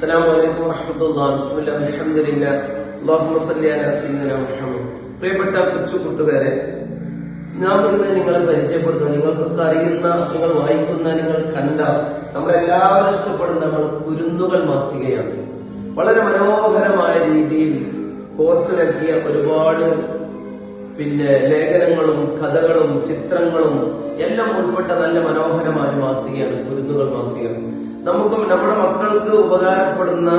അസ്സലാമു അലൈക്കും വറഹ്മത്തുള്ളാഹി ബിസ്മില്ലാഹി അൽഹംദുലില്ലാഹി അല്ലാഹുമ്മ സ്വല്ലി അലാ സയ്യിദിനാ മുഹമ്മദ്. പ്രിയപ്പെട്ട കൊച്ചു കൂട്ടുകാരെ, നാം ഇന്ന് നിങ്ങളെ പരിചയപ്പെടുത്തുന്ന, നിങ്ങൾക്കൊക്കെ അറിയുന്ന, നിങ്ങൾ വായിക്കുന്ന, നിങ്ങൾ കണ്ട, നമ്മളെല്ലാവരും ഇഷ്ടപ്പെടുന്ന നമ്മൾ കുരുന്നുകൾ മാസികയാണ്. വളരെ മനോഹരമായ രീതിയിൽ കോർത്തിണക്കിയ ഒരുപാട് ലേഖനങ്ങളും കഥകളും ചിത്രങ്ങളും എല്ലാം ഉൾപ്പെട്ട നല്ല മനോഹരമായ മാസികയാണ് കുരുന്നുകൾ മാസിക. നമുക്കും നമ്മുടെ മക്കൾക്ക് ഉപകാരപ്പെടുന്ന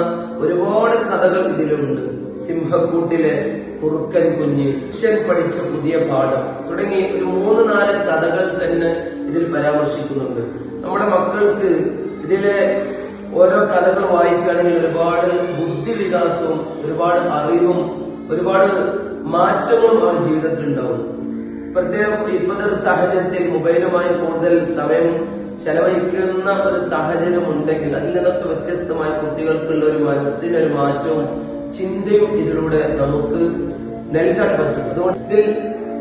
ഒരുപാട് കഥകൾ ഇതിലുണ്ട്. സിംഹക്കൂട്ടിലെ കുറുക്കൻ കുഞ്ഞ്, ശിഷ്യൻ പഠിച്ച പുതിയ പാഠം തുടങ്ങി ഒരു 3-4 കഥകൾ തന്നെ ഇതിൽ പരാമർശിക്കുന്നുണ്ട്. നമ്മുടെ മക്കൾക്ക് ഇതിലെ ഓരോ കഥകൾ വായിക്കുകയാണെങ്കിൽ ഒരുപാട് ബുദ്ധിവികാസവും ഒരുപാട് അറിവും ഒരുപാട് മാറ്റങ്ങളും അവരുടെ ജീവിതത്തിൽ ഉണ്ടാവും. പ്രത്യേകം ഇപ്പോഴത്തെ ഒരു സാഹചര്യത്തിൽ മൊബൈലുമായി കൂടുതൽ സമയം ചെലവഴിക്കുന്ന ഒരു സാഹചര്യം ഉണ്ടെങ്കിൽ അതിൽ നിന്നൊക്കെ വ്യത്യസ്തമായ കുട്ടികൾക്കുള്ള ഒരു മനസ്സിനൊരു മാറ്റവും ചിന്തയും ഇതിലൂടെ നമുക്ക് നൽകാൻ പറ്റും. അതുകൊണ്ട് ഇതിൽ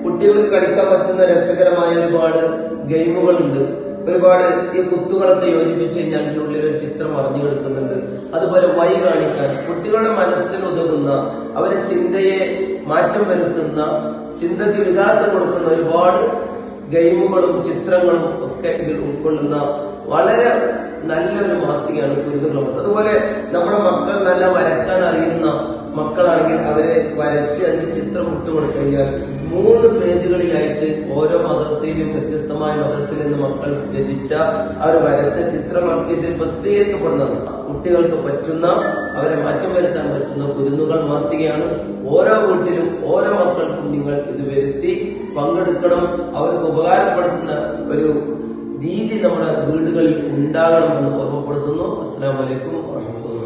കുട്ടികൾക്ക് കളിക്കാൻ പറ്റുന്ന രസകരമായ ഒരുപാട് ഗെയിമുകളുണ്ട്. ഒരുപാട് ഈ കുത്തുകളൊക്കെ യോജിപ്പിച്ച് കഴിഞ്ഞാൽ ഇതിനുള്ളിൽ ഒരു ചിത്രം അറിഞ്ഞു കൊടുക്കുന്നുണ്ട്. അതുപോലെ വഴി കാണിക്കാൻ കുട്ടികളുടെ മനസ്സിന് ഉതകുന്ന, അവരെ ചിന്തയെ മാറ്റം വരുത്തുന്ന, ചിന്തയ്ക്ക് വികാസം കൊടുക്കുന്ന ഒരുപാട് ഗെയിമുകളും ചിത്രങ്ങളും ഒക്കെ ഇതിൽ ഉൾക്കൊള്ളുന്ന വളരെ നല്ലൊരു മാസികയാണ് കുരുന്നുകൾ മാസിക. അതുപോലെ നമ്മുടെ മക്കൾ നല്ല വരക്കാൻ അറിയുന്ന മക്കളാണെങ്കിൽ അവരെ വരച്ച് അതിന് ചിത്രം വിട്ടുകൊടുത്തു കഴിഞ്ഞാൽ 3 പേജുകളിലായിട്ട് ഓരോ മദ്രസയിലും വ്യത്യസ്തമായ മദ്രസയിൽ നിന്ന് മക്കൾ രചിച്ച അവർ വരച്ച ചിത്രങ്ങൾക്ക് ഇതിൽ പ്രസിദ്ധീകരിക്കപ്പെടുന്നതാണ്. കുട്ടികൾക്ക് പറ്റുന്ന, അവരെ മാറ്റം വരുത്താൻ പറ്റുന്ന കുരുന്നുകൾ മാസികയാണ്. ഓരോ വീട്ടിലും ഓരോ മക്കൾക്കും നിങ്ങൾ ഇത് വരുത്തി പങ്കെടുക്കണം. അവർക്ക് ഉപകാരപ്പെടുത്തുന്ന ഒരു രീതി നമ്മുടെ വീടുകളിൽ ഉണ്ടാകണമെന്ന് ഓർമ്മപ്പെടുത്തുന്നു. അസ്സലാമു അലൈക്കും വറഹ്മത്തുള്ളാഹി.